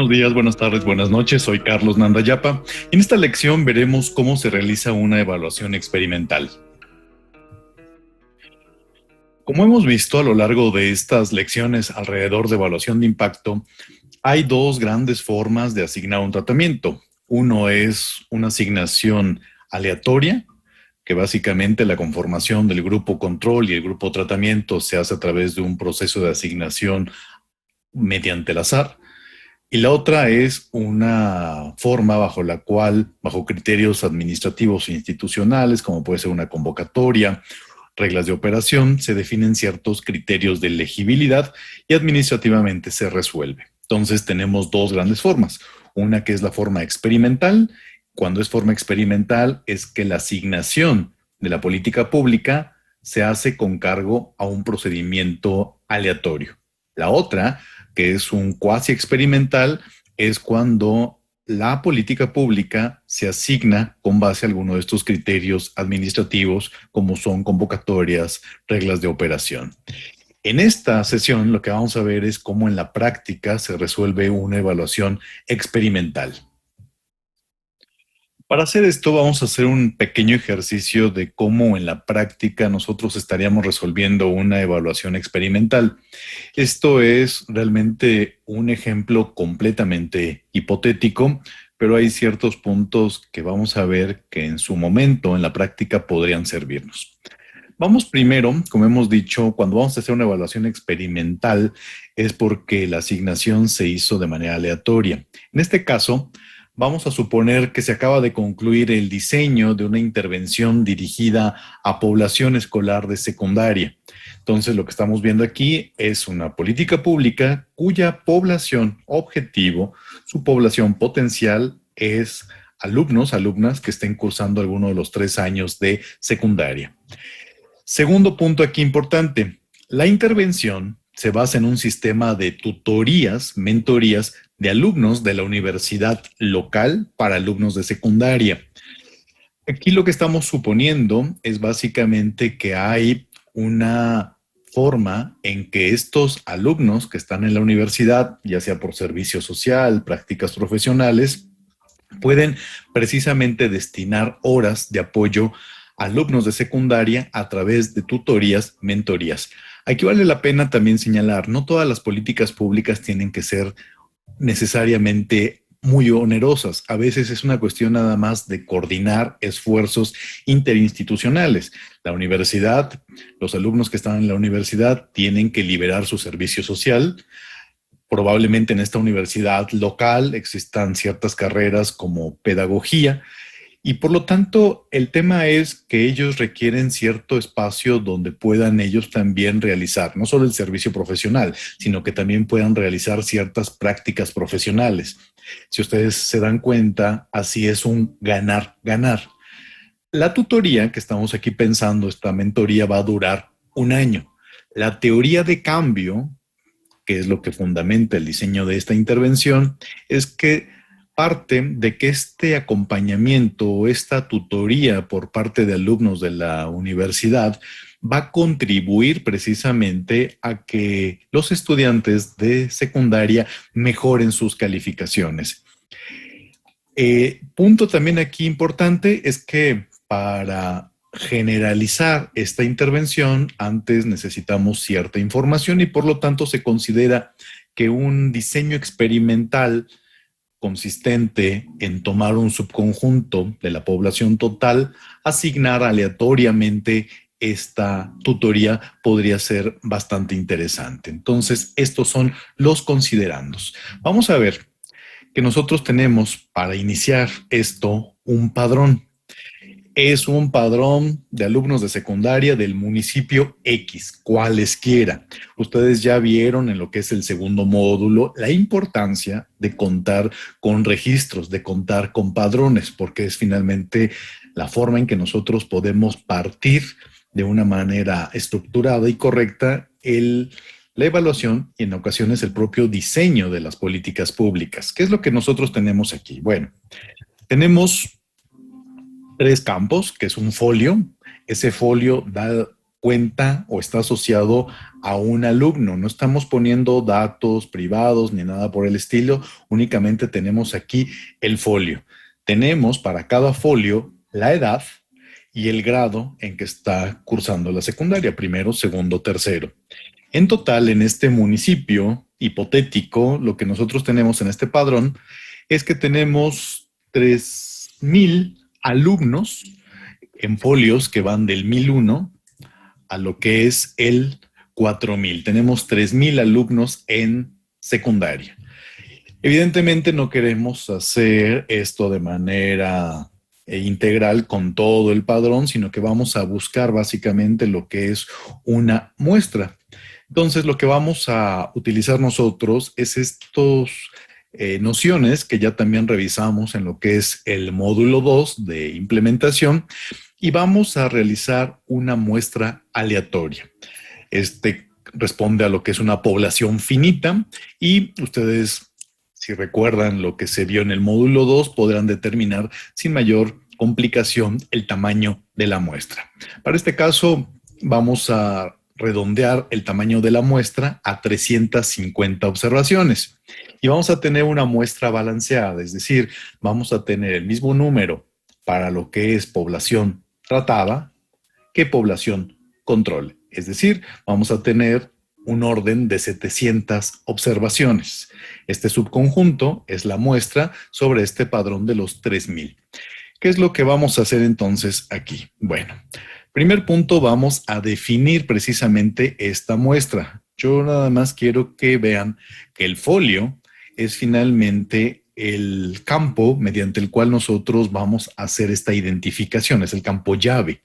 Buenos días, buenas tardes, buenas noches. Soy Carlos Nandayapa y en esta lección veremos cómo se realiza una evaluación experimental. Como hemos visto a lo largo de estas lecciones alrededor de evaluación de impacto, hay dos grandes formas de asignar un tratamiento. Uno es una asignación aleatoria, que básicamente la conformación del grupo control y el grupo tratamiento se hace a través de un proceso de asignación mediante el azar. Y la otra es una forma bajo la cual, bajo criterios administrativos e institucionales, como puede ser una convocatoria, reglas de operación, se definen ciertos criterios de elegibilidad y administrativamente se resuelve. Entonces tenemos dos grandes formas. Una que es la forma experimental. Cuando es forma experimental es que la asignación de la política pública se hace con cargo a un procedimiento aleatorio. La otra, que es un cuasi experimental, es cuando la política pública se asigna con base a alguno de estos criterios administrativos, como son convocatorias, reglas de operación. En esta sesión lo que vamos a ver es cómo en la práctica se resuelve una evaluación experimental. Para hacer esto vamos a hacer un pequeño ejercicio de cómo en la práctica nosotros estaríamos resolviendo una evaluación experimental. Esto es realmente un ejemplo completamente hipotético, pero hay ciertos puntos que vamos a ver que en su momento en la práctica podrían servirnos. Vamos primero, como hemos dicho, cuando vamos a hacer una evaluación experimental es porque la asignación se hizo de manera aleatoria. En este caso, vamos a suponer que se acaba de concluir el diseño de una intervención dirigida a población escolar de secundaria. Entonces, lo que estamos viendo aquí es una política pública cuya población objetivo, su población potencial es alumnos, alumnas que estén cursando alguno de los 3 años de secundaria. Segundo punto aquí importante, la intervención se basa en un sistema de tutorías, mentorías de alumnos de la universidad local para alumnos de secundaria. Aquí lo que estamos suponiendo es básicamente que hay una forma en que estos alumnos que están en la universidad, ya sea por servicio social, prácticas profesionales, pueden precisamente destinar horas de apoyo a alumnos de secundaria a través de tutorías, mentorías. Aquí vale la pena también señalar, no todas las políticas públicas tienen que ser necesariamente muy onerosas. A veces es una cuestión nada más de coordinar esfuerzos interinstitucionales. La universidad, los alumnos que están en la universidad tienen que liberar su servicio social. Probablemente en esta universidad local existan ciertas carreras como pedagogía, y por lo tanto, el tema es que ellos requieren cierto espacio donde puedan ellos también realizar no solo el servicio profesional, sino que también puedan realizar ciertas prácticas profesionales. Si ustedes se dan cuenta, así es un ganar-ganar. La tutoría que estamos aquí pensando, esta mentoría va a durar 1 año. La teoría de cambio, que es lo que fundamenta el diseño de esta intervención, es que parte de que este acompañamiento o esta tutoría por parte de alumnos de la universidad va a contribuir precisamente a que los estudiantes de secundaria mejoren sus calificaciones. Punto también aquí importante es que para generalizar esta intervención, antes necesitamos cierta información y por lo tanto se considera que un diseño experimental consistente en tomar un subconjunto de la población total, asignar aleatoriamente esta tutoría podría ser bastante interesante. Entonces, estos son los considerandos. Vamos a ver que nosotros tenemos para iniciar esto un padrón. Es un padrón de alumnos de secundaria del municipio X, cualesquiera. Ustedes ya vieron en lo que es el segundo módulo la importancia de contar con registros, de contar con padrones, porque es finalmente la forma en que nosotros podemos partir de una manera estructurada y correcta la evaluación y en ocasiones el propio diseño de las políticas públicas. ¿Qué es lo que nosotros tenemos aquí? Bueno, tenemos 3 campos, que es un folio. Ese folio da cuenta o está asociado a un alumno. No estamos poniendo datos privados ni nada por el estilo, únicamente tenemos aquí el folio. Tenemos para cada folio la edad y el grado en que está cursando la secundaria, primero, segundo, tercero. En total, en este municipio hipotético, lo que nosotros tenemos en este padrón es que tenemos 3,000 alumnos en folios que van del 1001 a lo que es el 4000. Tenemos 3000 alumnos en secundaria. Evidentemente no queremos hacer esto de manera integral con todo el padrón, sino que vamos a buscar básicamente lo que es una muestra. Entonces, lo que vamos a utilizar nosotros es estos nociones que ya también revisamos en lo que es el módulo 2 de implementación y vamos a realizar una muestra aleatoria. Este responde a lo que es una población finita y ustedes, si recuerdan lo que se vio en el módulo 2, podrán determinar sin mayor complicación el tamaño de la muestra. Para este caso, vamos a redondear el tamaño de la muestra a 350 observaciones y vamos a tener una muestra balanceada, es decir, vamos a tener el mismo número para lo que es población tratada que población control. Es decir, vamos a tener un orden de 700 observaciones. Este subconjunto es la muestra sobre este padrón de los 3000. ¿Qué es lo que vamos a hacer entonces aquí? Bueno, primer punto, vamos a definir precisamente esta muestra. Yo nada más quiero que vean que el folio es finalmente el campo mediante el cual nosotros vamos a hacer esta identificación, es el campo llave.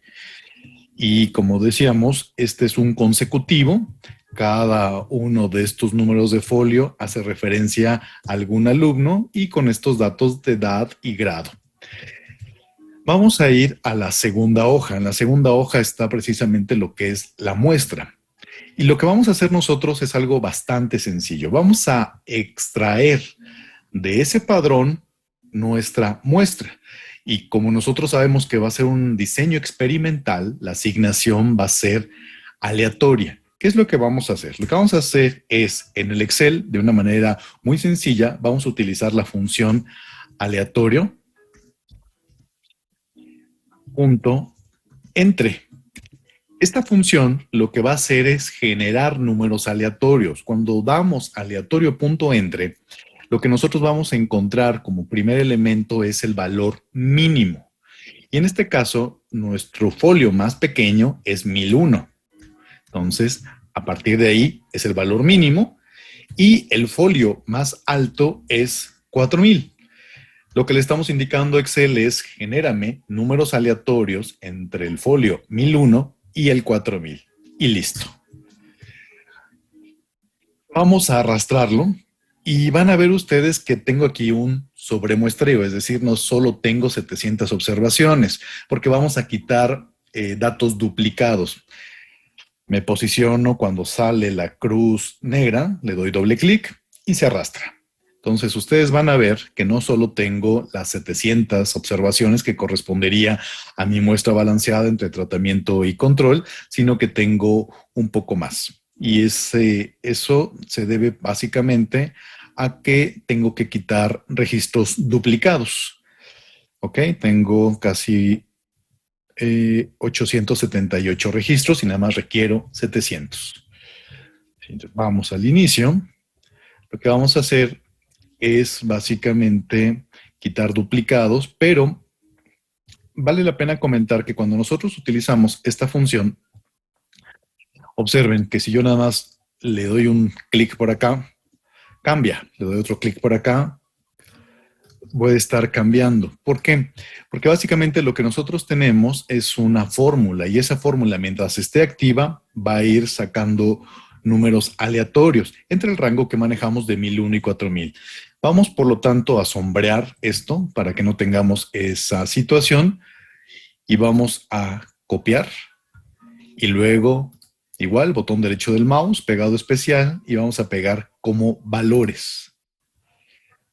Y como decíamos, este es un consecutivo. Cada uno de estos números de folio hace referencia a algún alumno y con estos datos de edad y grado. Vamos a ir a la segunda hoja. En la segunda hoja está precisamente lo que es la muestra. Y lo que vamos a hacer nosotros es algo bastante sencillo. Vamos a extraer de ese padrón nuestra muestra. Y como nosotros sabemos que va a ser un diseño experimental, la asignación va a ser aleatoria. ¿Qué es lo que vamos a hacer? Lo que vamos a hacer es, en el Excel, de una manera muy sencilla, vamos a utilizar la función aleatorio punto entre. Esta función lo que va a hacer es generar números aleatorios. Cuando damos aleatorio.entre, lo que nosotros vamos a encontrar como primer elemento es el valor mínimo. Y en este caso, nuestro folio más pequeño es 1001. Entonces, a partir de ahí es el valor mínimo y el folio más alto es 4000. Lo que le estamos indicando a Excel es genérame números aleatorios entre el folio 1001 y el 4000. Y listo. Vamos a arrastrarlo y van a ver ustedes que tengo aquí un sobremuestreo, es decir, no solo tengo 700 observaciones, porque vamos a quitar datos duplicados. Me posiciono cuando sale la cruz negra, le doy doble clic y se arrastra. Entonces ustedes van a ver que no solo tengo las 700 observaciones que correspondería a mi muestra balanceada entre tratamiento y control, sino que tengo un poco más. Y eso se debe básicamente a que tengo que quitar registros duplicados. Ok, tengo casi 878 registros y nada más requiero 700. Entonces, vamos al inicio. Lo que vamos a hacer es básicamente quitar duplicados, pero vale la pena comentar que cuando nosotros utilizamos esta función, observen que si yo nada más le doy un clic por acá, cambia. Le doy otro clic por acá, voy a estar cambiando. ¿Por qué? Porque básicamente lo que nosotros tenemos es una fórmula y esa fórmula, mientras esté activa, va a ir sacando números aleatorios entre el rango que manejamos de 1001 y 4000. Vamos, por lo tanto, a sombrear esto para que no tengamos esa situación y vamos a copiar y luego, igual, botón derecho del mouse, pegado especial y vamos a pegar como valores.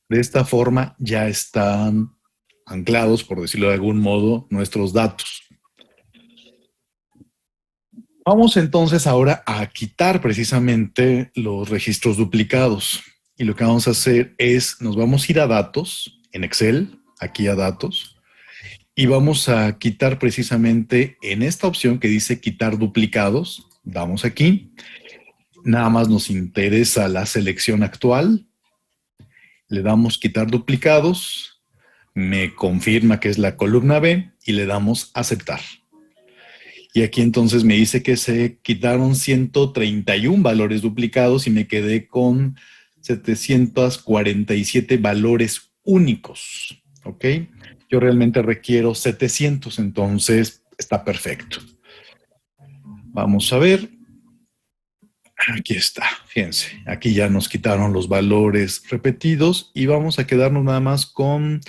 De esta forma ya están anclados, por decirlo de algún modo, nuestros datos. Vamos entonces ahora a quitar precisamente los registros duplicados. Y lo que vamos a hacer es, nos vamos a ir a datos, en Excel, aquí a datos, y vamos a quitar precisamente en esta opción que dice quitar duplicados. Damos aquí. Nada más nos interesa la selección actual. Le damos quitar duplicados. Me confirma que es la columna B y le damos aceptar. Y aquí entonces me dice que se quitaron 131 valores duplicados y me quedé con 747 valores únicos. ¿Ok? Yo realmente requiero 700, entonces está perfecto. Vamos a ver. Aquí está, fíjense. Aquí ya nos quitaron los valores repetidos y vamos a quedarnos nada más con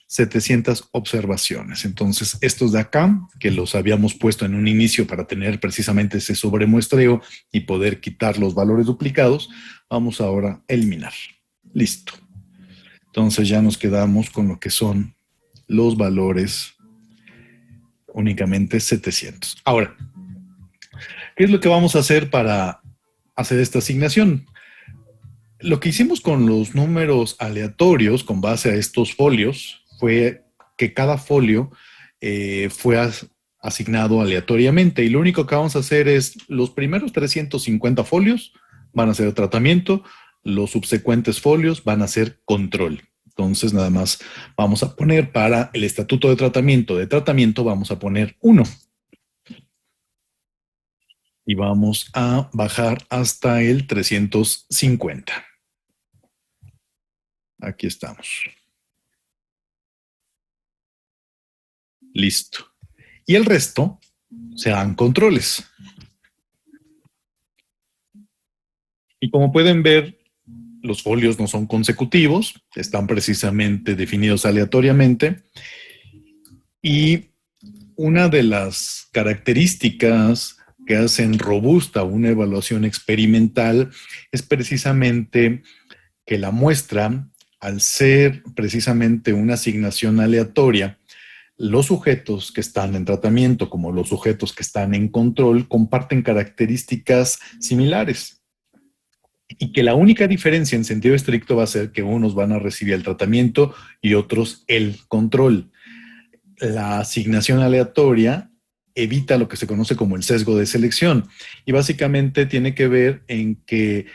700 observaciones. Entonces, estos de acá, que los habíamos puesto en un inicio para tener precisamente ese sobremuestreo y poder quitar los valores duplicados, vamos ahora a eliminar. Listo. Entonces ya nos quedamos con lo que son los valores únicamente 700. Ahora, ¿qué es lo que vamos a hacer para hacer esta asignación? Lo que hicimos con los números aleatorios con base a estos folios fue que cada folio fue asignado aleatoriamente y lo único que vamos a hacer es los primeros 350 folios van a ser tratamiento, los subsecuentes folios van a ser control. Entonces nada más vamos a poner para el estatuto de tratamiento vamos a poner 1. Y vamos a bajar hasta el 350. Aquí estamos. Listo. Y el resto serán controles. Y como pueden ver, los folios no son consecutivos, están precisamente definidos aleatoriamente. Y una de las características que hacen robusta una evaluación experimental es precisamente que la muestra, al ser precisamente una asignación aleatoria, los sujetos que están en tratamiento como los sujetos que están en control comparten características similares y que la única diferencia en sentido estricto va a ser que unos van a recibir el tratamiento y otros el control. La asignación aleatoria evita lo que se conoce como el sesgo de selección y básicamente tiene que ver en que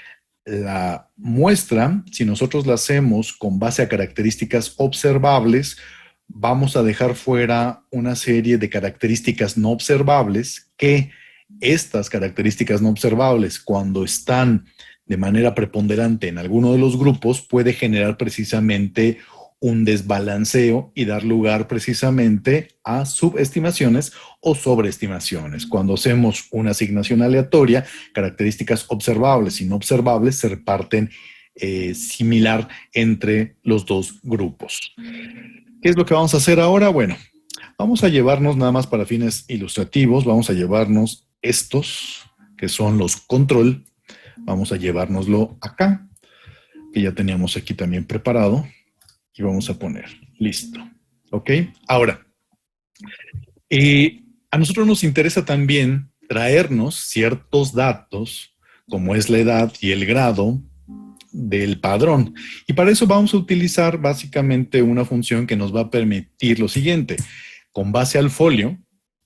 la muestra, si nosotros la hacemos con base a características observables, vamos a dejar fuera una serie de características no observables que estas características no observables, cuando están de manera preponderante en alguno de los grupos, puede generar precisamente un desbalanceo y dar lugar precisamente a subestimaciones o sobreestimaciones. Cuando hacemos una asignación aleatoria, características observables y no observables se reparten similar entre los dos grupos. ¿Qué es lo que vamos a hacer ahora? Bueno, vamos a llevarnos nada más para fines ilustrativos, vamos a llevarnos estos, que son los control, vamos a llevárnoslo acá, que ya teníamos aquí también preparado, y vamos a poner, listo, ¿ok? Ahora, a nosotros nos interesa también traernos ciertos datos, como es la edad y el grado del padrón. Y para eso vamos a utilizar básicamente una función que nos va a permitir lo siguiente. Con base al folio,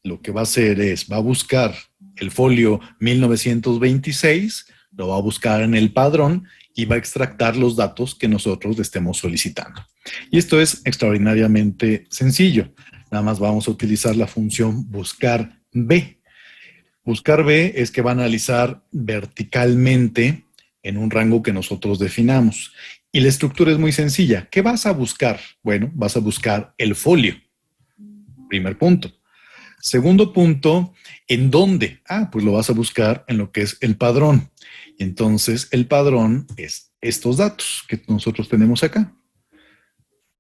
lo que va a hacer es, va a buscar el folio 1926, lo va a buscar en el padrón y va a extractar los datos que nosotros le estemos solicitando. Y esto es extraordinariamente sencillo. Nada más vamos a utilizar la función buscar B. Buscar B es que va a analizar verticalmente en un rango que nosotros definamos. Y la estructura es muy sencilla. ¿Qué vas a buscar? Bueno, vas a buscar el folio. Primer punto. Segundo punto, ¿en dónde? Pues lo vas a buscar en lo que es el padrón. Entonces, el padrón es estos datos que nosotros tenemos acá.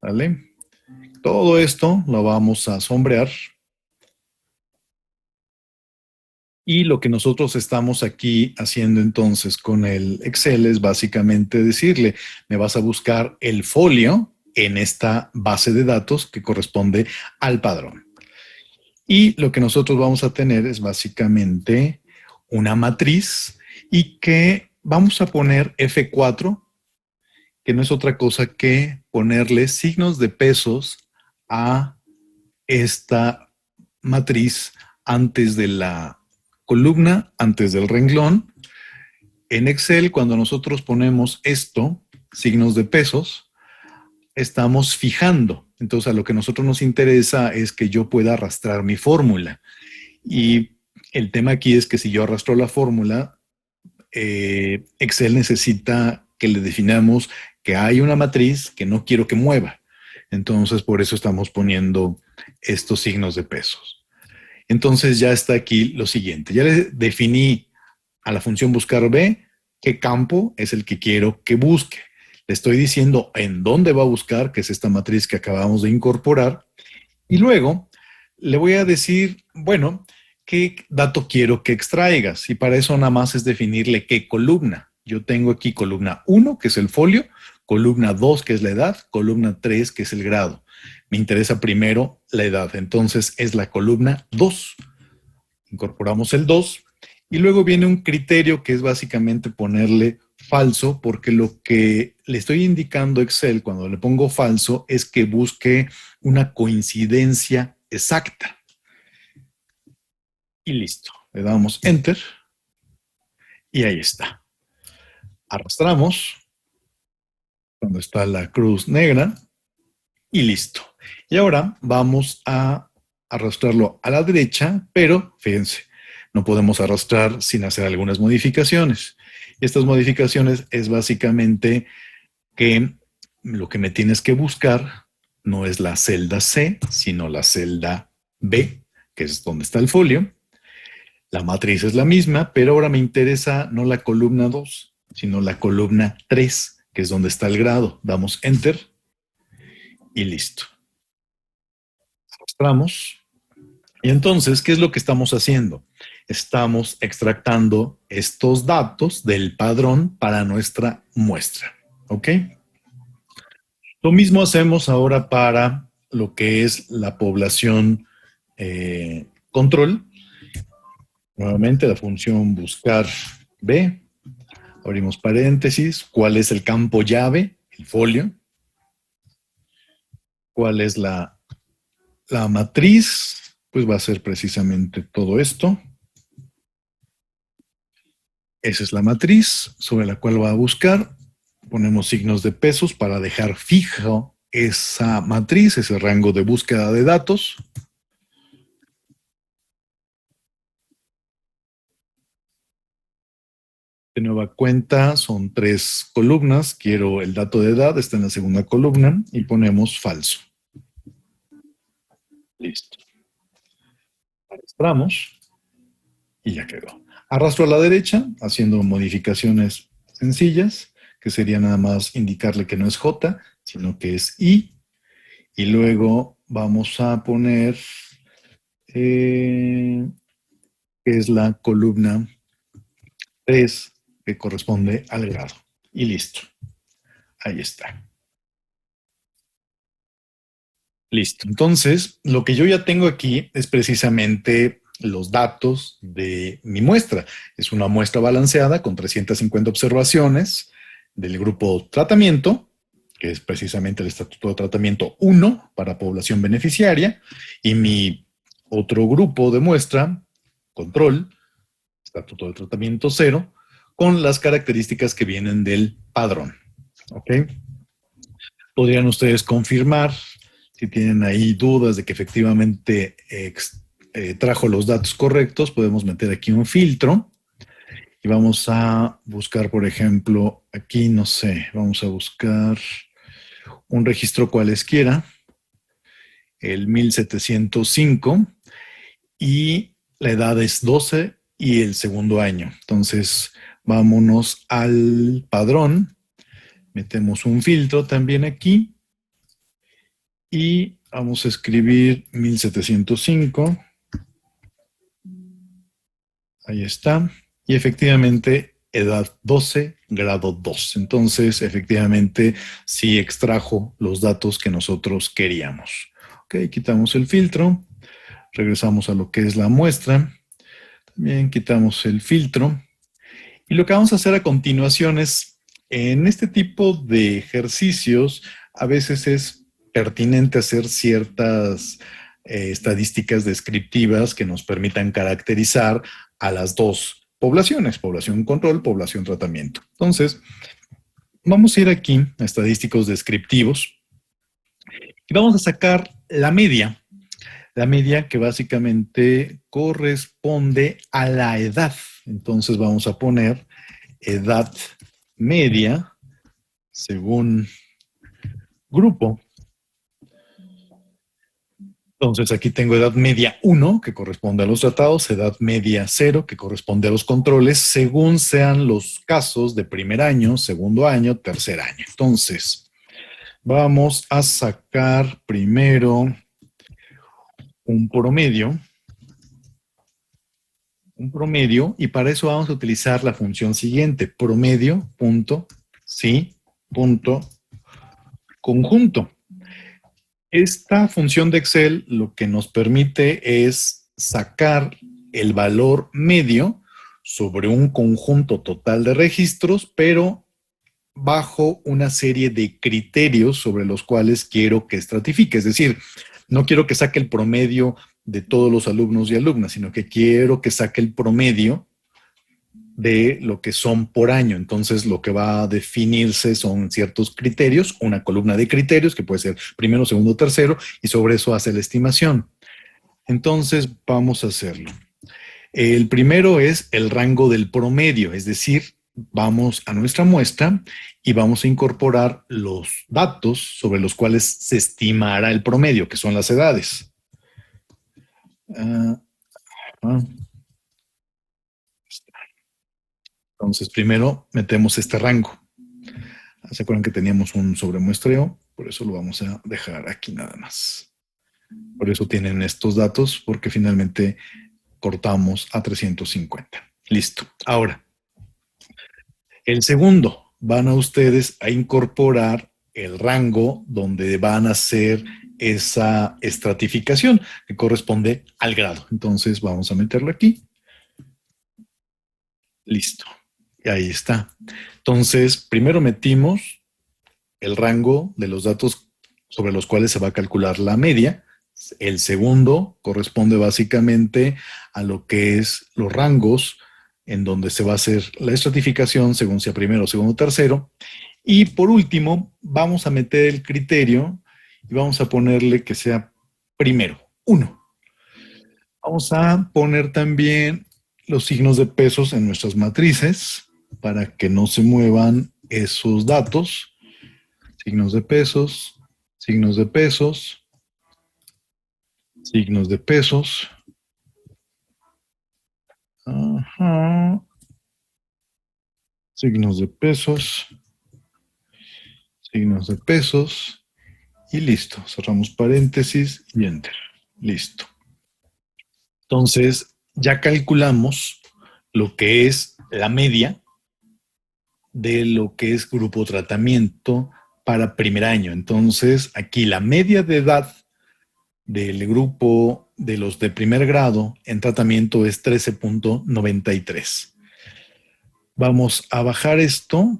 ¿Vale? Todo esto lo vamos a sombrear. Y lo que nosotros estamos aquí haciendo entonces con el Excel es básicamente decirle, me vas a buscar el folio en esta base de datos que corresponde al padrón. Y lo que nosotros vamos a tener es básicamente una matriz y que vamos a poner F4, que no es otra cosa que ponerle signos de pesos a esta matriz antes de la columna, antes del renglón. En Excel, cuando nosotros ponemos esto, signos de pesos, estamos fijando. Entonces, a lo que a nosotros nos interesa es que yo pueda arrastrar mi fórmula. Y el tema aquí es que si yo arrastro la fórmula, Excel necesita que le definamos que hay una matriz que no quiero que mueva. Entonces, por eso estamos poniendo estos signos de pesos. Entonces, ya está aquí lo siguiente. Ya le definí a la función buscar B qué campo es el que quiero que busque. Le estoy diciendo en dónde va a buscar, que es esta matriz que acabamos de incorporar. Y luego le voy a decir, bueno, qué dato quiero que extraigas. Y para eso nada más es definirle qué columna. Yo tengo aquí columna 1, que es el folio, columna 2, que es la edad, columna 3, que es el grado. Me interesa primero la edad, entonces es la columna 2. Incorporamos el 2 y luego viene un criterio que es básicamente ponerle falso, porque lo que le estoy indicando a Excel cuando le pongo falso es que busque una coincidencia exacta. Y listo. Le damos Enter y ahí está. Arrastramos cuando está la cruz negra y listo. Y ahora vamos a arrastrarlo a la derecha, pero fíjense, no podemos arrastrar sin hacer algunas modificaciones. Y estas modificaciones es básicamente que lo que me tienes que buscar no es la celda C, sino la celda B, que es donde está el folio. La matriz es la misma, pero ahora me interesa no la columna 2, sino la columna 3, que es donde está el grado. Damos Enter y listo. Arrastramos. Y entonces, ¿qué es lo que estamos haciendo? Estamos extractando estos datos del padrón para nuestra muestra. ¿Ok? Lo mismo hacemos ahora para lo que es la población control. Nuevamente la función buscar B. Abrimos paréntesis. ¿Cuál es el campo llave? El folio. ¿Cuál es la matriz? Pues va a ser precisamente todo esto. Esa es la matriz sobre la cual va a buscar. Ponemos signos de pesos para dejar fijo esa matriz, ese rango de búsqueda de datos. De nueva cuenta, son 3 columnas. Quiero el dato de edad, está en la segunda columna y ponemos falso. Listo. Arrastramos y ya quedó. Arrastro a la derecha, haciendo modificaciones sencillas, que sería nada más indicarle que no es J, sino que es I. Y luego vamos a poner que es la columna 3, que corresponde al grado. Y listo. Ahí está. Listo. Entonces, lo que yo ya tengo aquí es precisamente los datos de mi muestra. Es una muestra balanceada con 350 observaciones del grupo tratamiento, que es precisamente el estatuto de tratamiento 1 para población beneficiaria, y mi otro grupo de muestra, control, estatuto de tratamiento 0, con las características que vienen del padrón. ¿Ok? Podrían ustedes confirmar si tienen ahí dudas de que efectivamente trajo los datos correctos. Podemos meter aquí un filtro y vamos a buscar, por ejemplo, aquí, no sé, vamos a buscar un registro cualesquiera, el 1705, y la edad es 12 y el segundo año. Entonces, vámonos al padrón, metemos un filtro también aquí y vamos a escribir 1705. Ahí está. Y efectivamente, edad 12, grado 2. Entonces, efectivamente, sí extrajo los datos que nosotros queríamos. Ok, quitamos el filtro. Regresamos a lo que es la muestra. Bien, quitamos el filtro. Y lo que vamos a hacer a continuación es, en este tipo de ejercicios, a veces es pertinente hacer ciertas estadísticas descriptivas que nos permitan caracterizar a las dos poblaciones, población control, población tratamiento. Entonces, vamos a ir aquí a estadísticos descriptivos y vamos a sacar la media que básicamente corresponde a la edad. Entonces vamos a poner edad media según grupo. Entonces aquí tengo edad media 1, que corresponde a los tratados, edad media 0, que corresponde a los controles, según sean los casos de primer año, segundo año, tercer año. Entonces, vamos a sacar primero un promedio, y para eso vamos a utilizar la función siguiente, promedio, punto, sí, punto, conjunto. Esta función de Excel lo que nos permite es sacar el valor medio sobre un conjunto total de registros, pero bajo una serie de criterios sobre los cuales quiero que estratifique. Es decir, no quiero que saque el promedio de todos los alumnos y alumnas, sino que quiero que saque el promedio de lo que son por año. Entonces, lo que va a definirse son ciertos criterios, una columna de criterios que puede ser primero, segundo, tercero, y sobre eso hace la estimación. Entonces, vamos a hacerlo. El primero es el rango del promedio, es decir, vamos a nuestra muestra y vamos a incorporar los datos sobre los cuales se estimará el promedio, que son las edades. Entonces, primero metemos este rango. ¿Se acuerdan que teníamos un sobremuestreo? Por eso lo vamos a dejar aquí nada más. Por eso tienen estos datos, porque finalmente cortamos a 350. Listo. Ahora, el segundo, van a ustedes a incorporar el rango donde van a hacer esa estratificación que corresponde al grado. Entonces vamos a meterlo aquí. Listo. Y ahí está. Entonces, primero metimos el rango de los datos sobre los cuales se va a calcular la media. El segundo corresponde básicamente a lo que es los rangos en donde se va a hacer la estratificación según sea primero, segundo, tercero. Y por último, vamos a meter el criterio y vamos a ponerle que sea primero, 1. Vamos a poner también los signos de pesos en nuestras matrices para que no se muevan esos datos. Signos de pesos, signos de pesos, signos de pesos. Ajá. Signos de pesos, signos de pesos y listo. Cerramos paréntesis y enter. Listo. Entonces, ya calculamos lo que es la media de lo que es grupo tratamiento para primer año. Entonces, aquí la media de edad del grupo de los de primer grado en tratamiento es 13.93. Vamos a bajar esto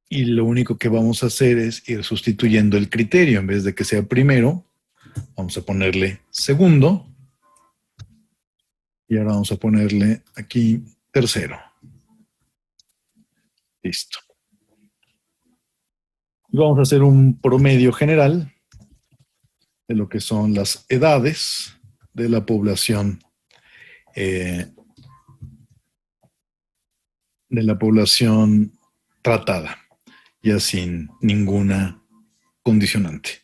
y lo único que vamos a hacer es ir sustituyendo el criterio. En vez de que sea primero, vamos a ponerle segundo. Y ahora vamos a ponerle aquí tercero. Listo. Y vamos a hacer un promedio general de lo que son las edades de la población tratada, ya sin ninguna condicionante.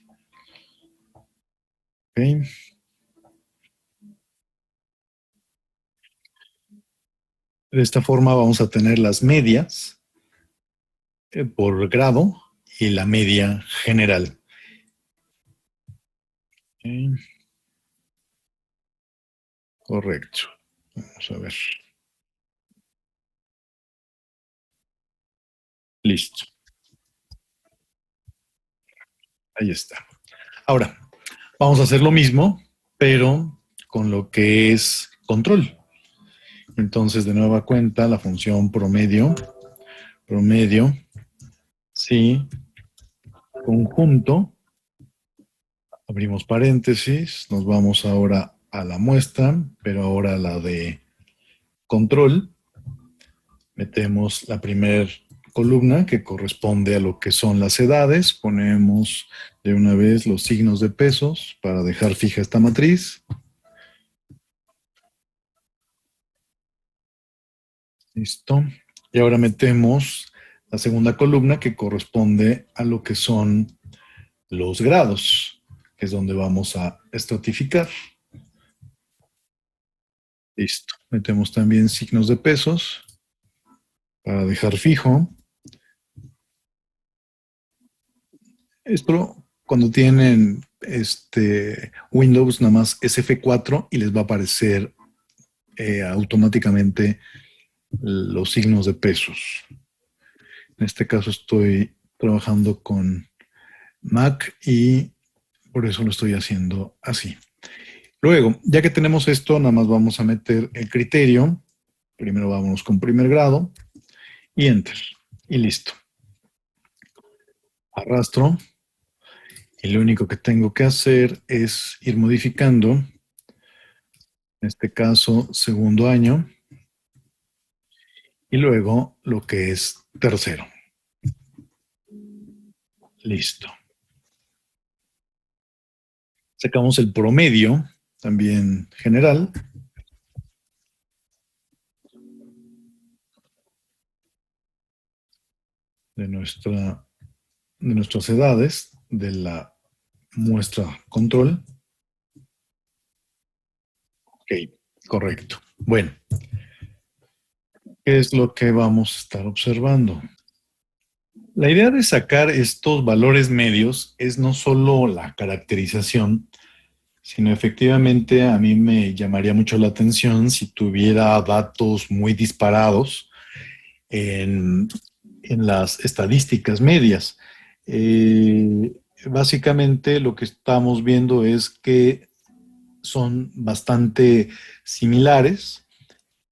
¿Okay? De esta forma vamos a tener las medias por grado y la media general. Okay. Correcto. Vamos a ver. Listo. Ahí está. Ahora, vamos a hacer lo mismo, pero con lo que es control. Entonces, de nueva cuenta, la función promedio, sí, conjunto, abrimos paréntesis, nos vamos ahora a la muestra, pero ahora a la de control, metemos la primera columna que corresponde a lo que son las edades, ponemos de una vez los signos de pesos para dejar fija esta matriz. Listo. Y ahora metemos la segunda columna que corresponde a lo que son los grados, que es donde vamos a estratificar. Listo. Metemos también signos de pesos para dejar fijo. Esto cuando tienen Windows nada más es F4 y les va a aparecer automáticamente los signos de pesos. En este caso estoy trabajando con Mac y por eso lo estoy haciendo así. Luego, ya que tenemos esto, nada más vamos a meter el criterio. Primero vámonos con primer grado y Enter. Y listo. Arrastro. Y lo único que tengo que hacer es ir modificando, en este caso, segundo año. Y luego lo que es tercero. Listo. Sacamos el promedio, también general. De nuestras edades, de la muestra control. Ok, correcto. Bueno, ¿qué es lo que vamos a estar observando? La idea de sacar estos valores medios es no solo la caracterización, sino efectivamente a mí me llamaría mucho la atención si tuviera datos muy disparados en, en las estadísticas medias. Eh, Básicamente lo que estamos viendo es que son bastante similares.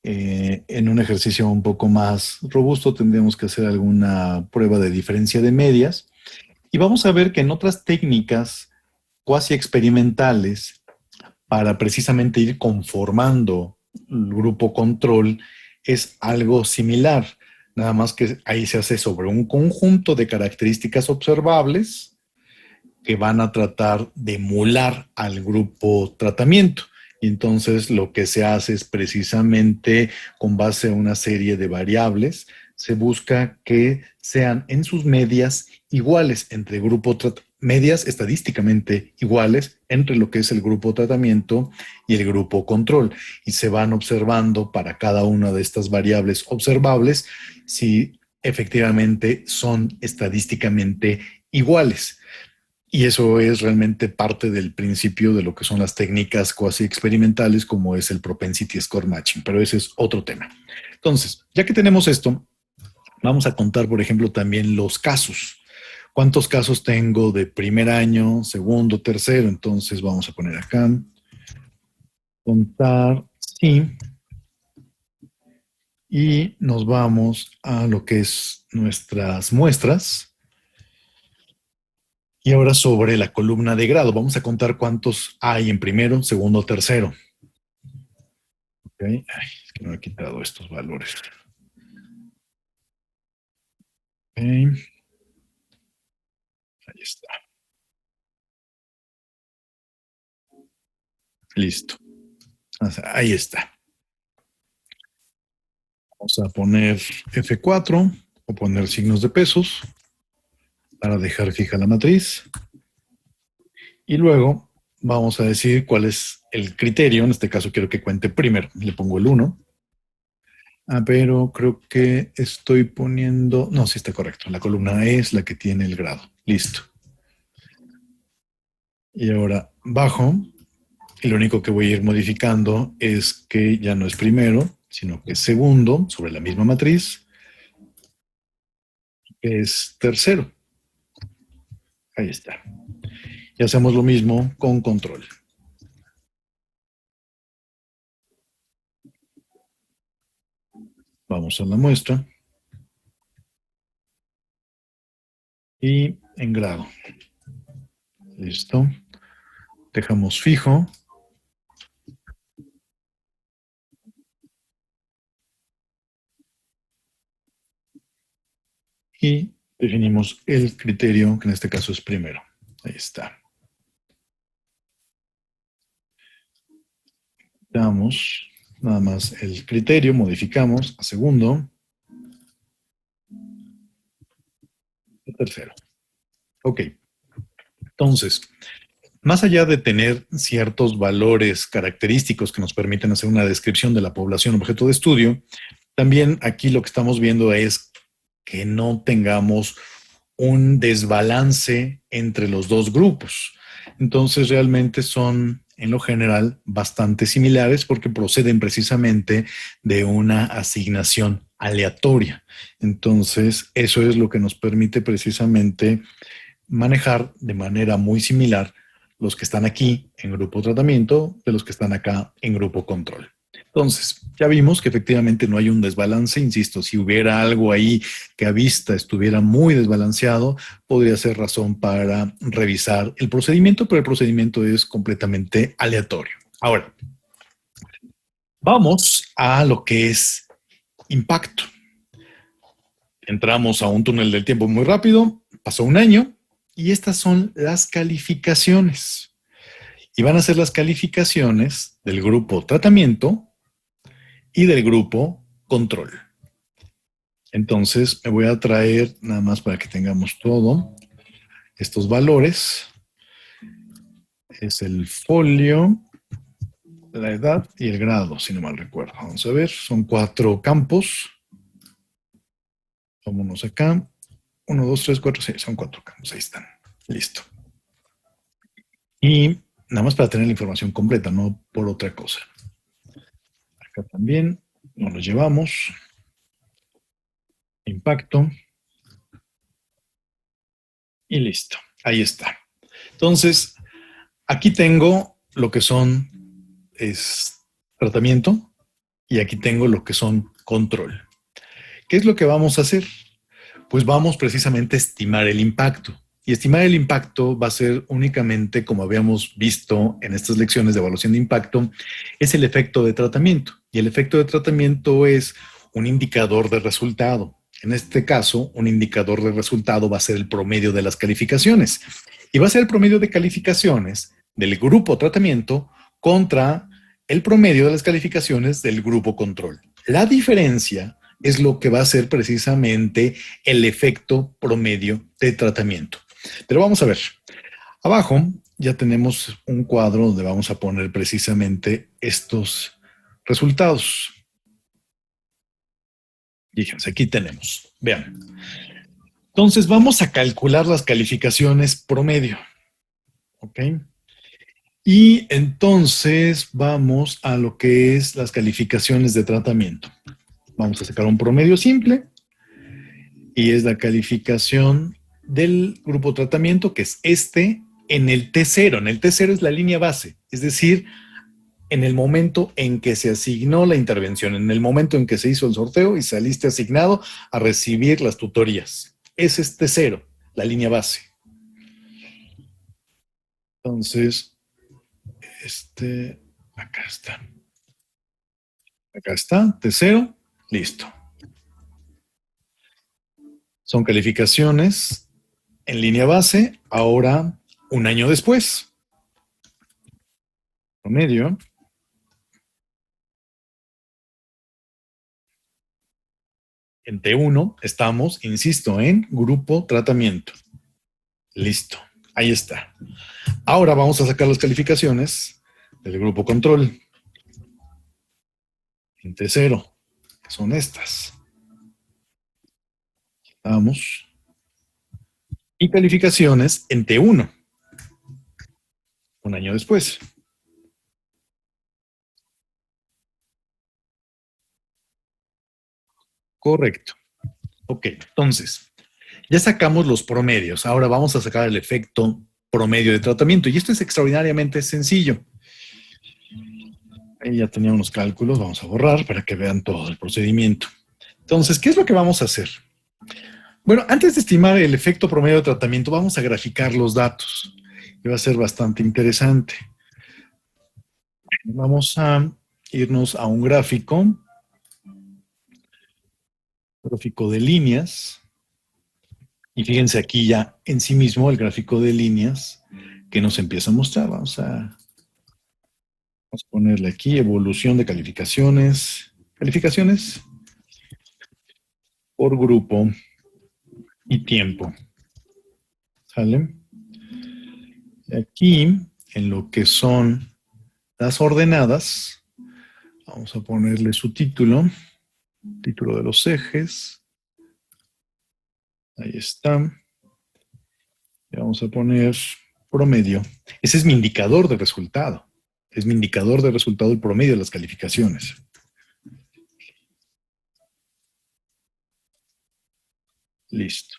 En un ejercicio un poco más robusto tendríamos que hacer alguna prueba de diferencia de medias y vamos a ver que en otras técnicas cuasi experimentales para precisamente ir conformando el grupo control es algo similar, nada más que ahí se hace sobre un conjunto de características observables que van a tratar de emular al grupo tratamiento. Y entonces lo que se hace es precisamente con base a una serie de variables, se busca que sean en sus medias iguales entre grupo medias estadísticamente iguales entre lo que es el grupo tratamiento y el grupo control. Y se van observando para cada una de estas variables observables si efectivamente son estadísticamente iguales. Y eso es realmente parte del principio de lo que son las técnicas cuasi experimentales, como es el propensity score matching, pero ese es otro tema. Entonces, ya que tenemos esto, vamos a contar, por ejemplo, también los casos. ¿Cuántos casos tengo de primer año, segundo, tercero? Entonces vamos a poner acá, contar, sí, y nos vamos a lo que es nuestras muestras. Y ahora sobre la columna de grado, vamos a contar cuántos hay en primero, segundo, tercero. Okay. Ay, es que no he quitado estos valores. Okay. Ahí está. Listo. Ahí está. Vamos a poner F4 o poner signos de pesos para dejar fija la matriz. Y luego vamos a decir cuál es el criterio. En este caso quiero que cuente primero. Le pongo el 1. Pero creo que estoy poniendo... No, sí está correcto. La columna E es la que tiene el grado. Listo. Y ahora bajo. Y lo único que voy a ir modificando es que ya no es primero, sino que es segundo sobre la misma matriz, que es tercero. Ahí está. Y hacemos lo mismo con control. Vamos a la muestra. Y en grado. Listo. Dejamos fijo. Y definimos el criterio, que en este caso es primero. Ahí está. Damos nada más el criterio, modificamos a segundo, a tercero. Ok. Entonces, más allá de tener ciertos valores característicos que nos permiten hacer una descripción de la población objeto de estudio, también aquí lo que estamos viendo es que no tengamos un desbalance entre los dos grupos. Entonces realmente son en lo general bastante similares porque proceden precisamente de una asignación aleatoria. Entonces eso es lo que nos permite precisamente manejar de manera muy similar los que están aquí en grupo tratamiento de los que están acá en grupo control. Entonces, ya vimos que efectivamente no hay un desbalance, insisto, si hubiera algo ahí que a vista estuviera muy desbalanceado, podría ser razón para revisar el procedimiento, pero el procedimiento es completamente aleatorio. Ahora, vamos a lo que es impacto. Entramos a un túnel del tiempo muy rápido, pasó un año y estas son las calificaciones. Y van a ser las calificaciones del grupo tratamiento y del grupo control. Entonces me voy a traer nada más para que tengamos todo estos valores. Es el folio, la edad y el grado, si no mal recuerdo. Vamos a ver, son 4 campos. Vámonos acá. 1, 2, 3, 4, 6, son 4 campos. Ahí están. Listo. Y nada más para tener la información completa, no por otra cosa. Acá también nos lo llevamos. Impacto. Y listo. Ahí está. Entonces, aquí tengo lo que son tratamiento y aquí tengo lo que son control. ¿Qué es lo que vamos a hacer? Pues vamos precisamente a estimar el impacto. Y estimar el impacto va a ser únicamente, como habíamos visto en estas lecciones de evaluación de impacto, es el efecto de tratamiento. Y el efecto de tratamiento es un indicador de resultado. En este caso, un indicador de resultado va a ser el promedio de las calificaciones. Y va a ser el promedio de calificaciones del grupo tratamiento contra el promedio de las calificaciones del grupo control. La diferencia es lo que va a ser precisamente el efecto promedio de tratamiento. Pero vamos a ver. Abajo ya tenemos un cuadro donde vamos a poner precisamente estos resultados. Fíjense, aquí tenemos. Vean. Entonces vamos a calcular las calificaciones promedio. ¿Ok? Y entonces vamos a lo que es las calificaciones de tratamiento. Vamos a sacar un promedio simple y es la calificación del grupo tratamiento, que es en el T0. En el T0 es la línea base, es decir, en el momento en que se asignó la intervención, en el momento en que se hizo el sorteo y saliste asignado a recibir las tutorías. Ese es T0, la línea base. Entonces, acá está. Acá está, T0, listo. Son calificaciones en línea base, ahora un año después. Promedio. En T1 estamos, insisto, en grupo tratamiento. Listo, ahí está. Ahora vamos a sacar las calificaciones del grupo control. En T0, que son estas. Vamos. Y calificaciones en T1. Un año después. Correcto. Ok, entonces, ya sacamos los promedios. Ahora vamos a sacar el efecto promedio de tratamiento. Y esto es extraordinariamente sencillo. Ahí ya tenía unos cálculos. Vamos a borrar para que vean todo el procedimiento. Entonces, ¿qué es lo que vamos a hacer? Bueno, antes de estimar el efecto promedio de tratamiento, vamos a graficar los datos. Y va a ser bastante interesante. Vamos a irnos a un gráfico de líneas. Y fíjense aquí ya en sí mismo el gráfico de líneas que nos empieza a mostrar. Vamos a ponerle aquí evolución de calificaciones. Calificaciones por grupo y tiempo. ¿Sale? Y aquí, en lo que son las ordenadas, vamos a ponerle su título de los ejes. Ahí está. Y vamos a poner promedio. Ese es mi indicador de resultado. Es mi indicador de resultado el promedio de las calificaciones. Listo.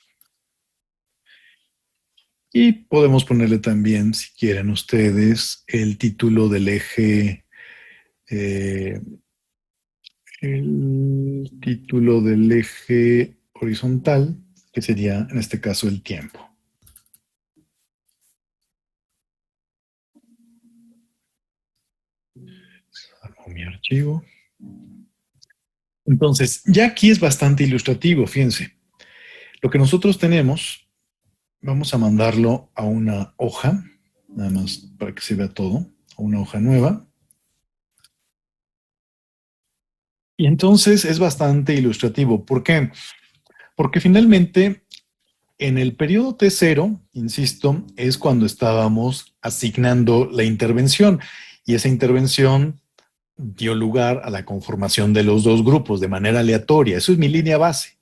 Y podemos ponerle también, si quieren ustedes, el título del eje, el título del eje horizontal, que sería en este caso el tiempo. Salvo mi archivo. Entonces, ya aquí es bastante ilustrativo, fíjense. Lo que nosotros tenemos, vamos a mandarlo a una hoja, nada más para que se vea todo, a una hoja nueva. Y entonces es bastante ilustrativo. ¿Por qué? Porque finalmente en el periodo T0, insisto, es cuando estábamos asignando la intervención y esa intervención dio lugar a la conformación de los dos grupos de manera aleatoria. Eso es mi línea base.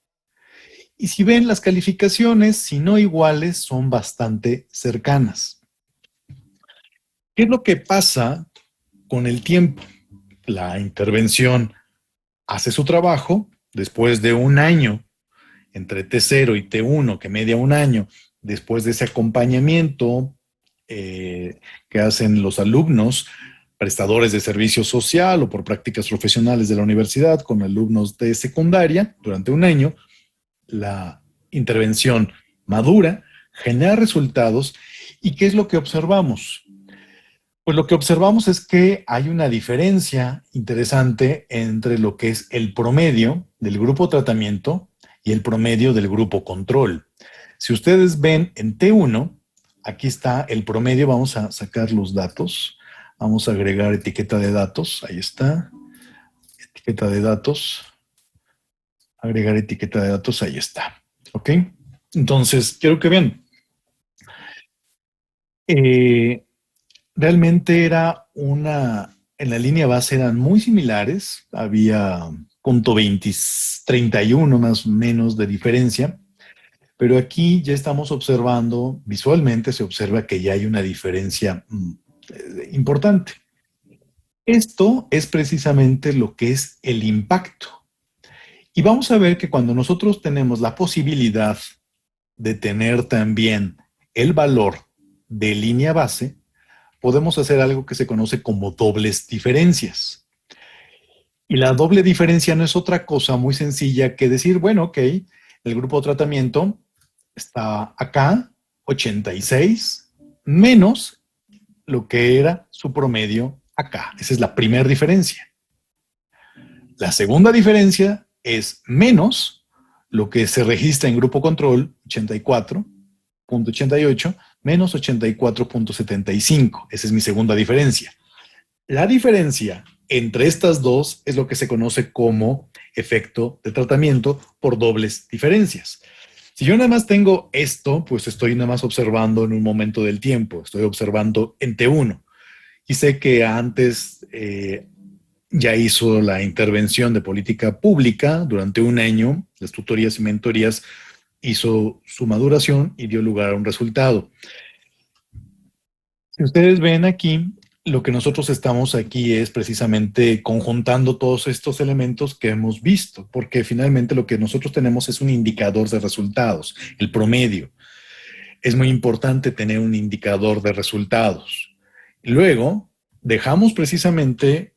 Y si ven las calificaciones, si no iguales, son bastante cercanas. ¿Qué es lo que pasa con el tiempo? La intervención hace su trabajo después de un año entre T0 y T1, que media un año, después de ese acompañamiento que hacen los alumnos, prestadores de servicio social o por prácticas profesionales de la universidad con alumnos de secundaria durante un año, la intervención madura, genera resultados. ¿Y qué es lo que observamos? Pues lo que observamos es que hay una diferencia interesante entre lo que es el promedio del grupo tratamiento y el promedio del grupo control. Si ustedes ven en T1, aquí está el promedio, vamos a sacar los datos, vamos a agregar etiqueta de datos, ahí está, etiqueta de datos, agregar etiqueta de datos, ahí está, ¿ok? Entonces, quiero que vean, eh, realmente era en la línea base eran muy similares, había punto 20, 31 más o menos de diferencia, pero aquí ya estamos observando, visualmente se observa que ya hay una diferencia importante. Esto es precisamente lo que es el impacto. Y vamos a ver que cuando nosotros tenemos la posibilidad de tener también el valor de línea base, podemos hacer algo que se conoce como dobles diferencias. Y la doble diferencia no es otra cosa muy sencilla que decir, bueno, ok, el grupo de tratamiento está acá, 86, menos lo que era su promedio acá. Esa es la primera diferencia. La segunda diferencia es menos lo que se registra en grupo control, 84.88, menos 84.75. Esa es mi segunda diferencia. La diferencia entre estas dos es lo que se conoce como efecto de tratamiento por dobles diferencias. Si yo nada más tengo esto, pues estoy nada más observando en un momento del tiempo, estoy observando en T1 y sé que antes ya hizo la intervención de política pública durante un año, las tutorías y mentorías, hizo su maduración y dio lugar a un resultado. Si ustedes ven aquí, lo que nosotros estamos aquí es precisamente conjuntando todos estos elementos que hemos visto, porque finalmente lo que nosotros tenemos es un indicador de resultados, el promedio. Es muy importante tener un indicador de resultados. Luego, dejamos precisamente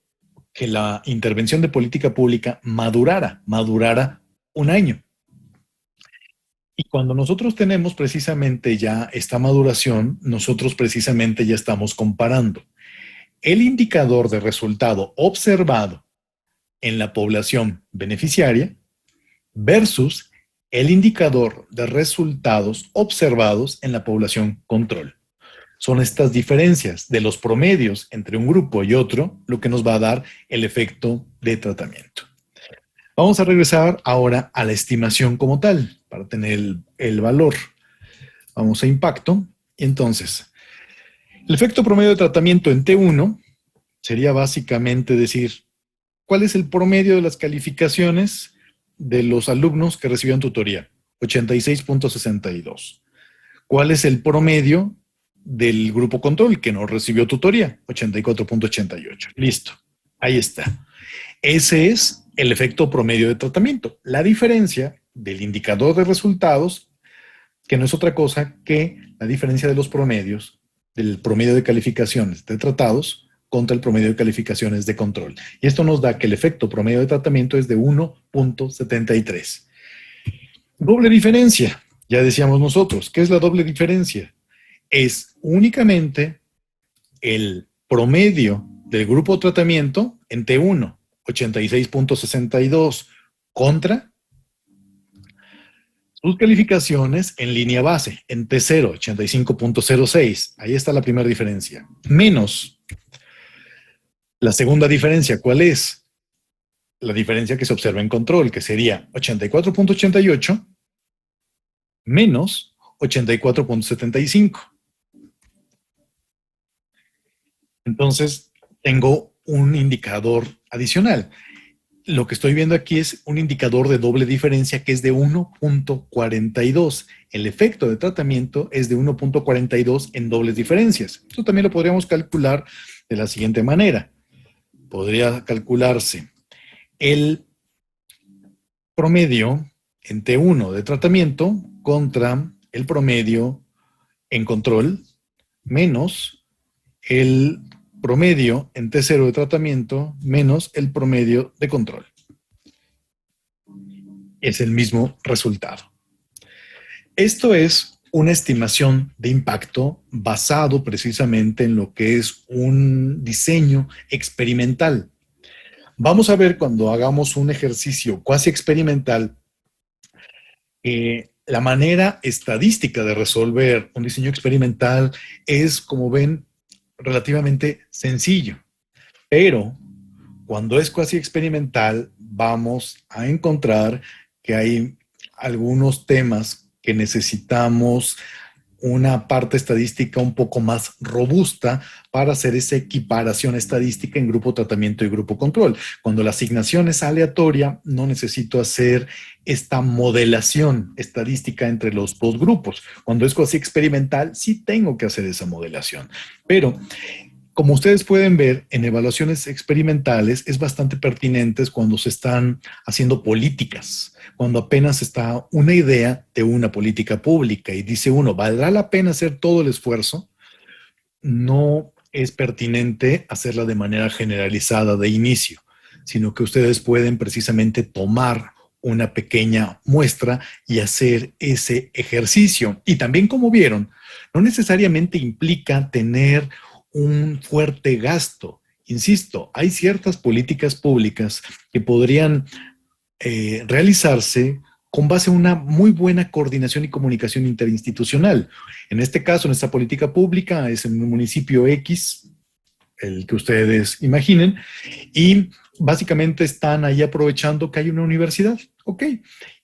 que la intervención de política pública madurara un año. Y cuando nosotros tenemos precisamente ya esta maduración, nosotros precisamente ya estamos comparando el indicador de resultado observado en la población beneficiaria versus el indicador de resultados observados en la población control. Son estas diferencias de los promedios entre un grupo y otro lo que nos va a dar el efecto de tratamiento. Vamos a regresar ahora a la estimación como tal, para tener el valor. Vamos a impacto. Y entonces, el efecto promedio de tratamiento en T1 sería básicamente decir, ¿cuál es el promedio de las calificaciones de los alumnos que recibieron tutoría? 86.62. ¿Cuál es el promedio del grupo control que no recibió tutoría? 84.88. Listo. Ahí está. Ese es el efecto promedio de tratamiento. La diferencia del indicador de resultados, que no es otra cosa que la diferencia de los promedios, del promedio de calificaciones de tratados contra el promedio de calificaciones de control. Y esto nos da que el efecto promedio de tratamiento es de 1.73. Doble diferencia. Ya decíamos nosotros, ¿qué es la doble diferencia? Es únicamente el promedio del grupo tratamiento en T1, 86.62, contra sus calificaciones en línea base, en T0, 85.06. Ahí está la primera diferencia. Menos la segunda diferencia, ¿cuál es? La diferencia que se observa en control, que sería 84.88 menos 84.75. Entonces, tengo un indicador adicional. Lo que estoy viendo aquí es un indicador de doble diferencia que es de 1.42. El efecto de tratamiento es de 1.42 en dobles diferencias. Esto también lo podríamos calcular de la siguiente manera. Podría calcularse el promedio en T1 de tratamiento contra el promedio en control menos el promedio en T0 de tratamiento menos el promedio de control. Es el mismo resultado. Esto es una estimación de impacto basado precisamente en lo que es un diseño experimental. Vamos a ver cuando hagamos un ejercicio cuasi experimental, la manera estadística de resolver un diseño experimental es, como ven, relativamente sencillo. Pero cuando es cuasi experimental, vamos a encontrar que hay algunos temas que necesitamos una parte estadística un poco más robusta para hacer esa equiparación estadística en grupo tratamiento y grupo control. Cuando la asignación es aleatoria, no necesito hacer esta modelación estadística entre los dos grupos. Cuando es cuasi experimental, sí tengo que hacer esa modelación. Pero como ustedes pueden ver, en evaluaciones experimentales es bastante pertinente cuando se están haciendo políticas, cuando apenas está una idea de una política pública y dice uno, ¿valdrá la pena hacer todo el esfuerzo? No es pertinente hacerla de manera generalizada de inicio, sino que ustedes pueden precisamente tomar una pequeña muestra y hacer ese ejercicio. Y también, como vieron, no necesariamente implica tener un fuerte gasto. Insisto, hay ciertas políticas públicas que podrían realizarse con base en una muy buena coordinación y comunicación interinstitucional. En este caso, en esta política pública, es en un municipio X, el que ustedes imaginen, y básicamente están ahí aprovechando que hay una universidad, ¿ok?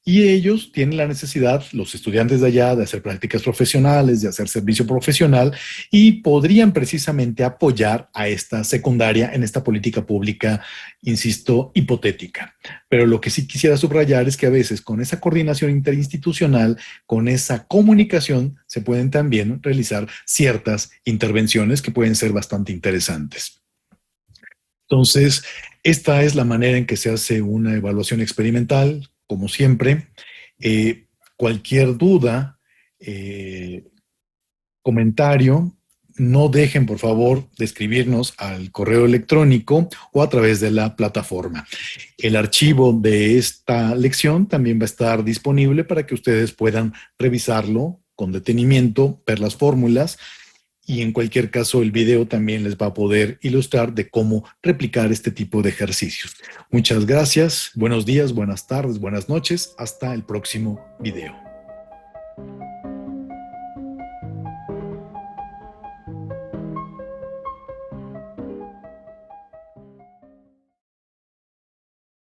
Y ellos tienen la necesidad, los estudiantes de allá, de hacer prácticas profesionales, de hacer servicio profesional, y podrían precisamente apoyar a esta secundaria en esta política pública, insisto, hipotética. Pero lo que sí quisiera subrayar es que a veces con esa coordinación interinstitucional, con esa comunicación, se pueden también realizar ciertas intervenciones que pueden ser bastante interesantes. Entonces, esta es la manera en que se hace una evaluación experimental. Como siempre, cualquier duda, comentario, no dejen, por favor, de escribirnos al correo electrónico o a través de la plataforma. El archivo de esta lección también va a estar disponible para que ustedes puedan revisarlo con detenimiento, ver las fórmulas, y en cualquier caso el video también les va a poder ilustrar de cómo replicar este tipo de ejercicios. Muchas gracias, buenos días, buenas tardes, buenas noches, hasta el próximo video.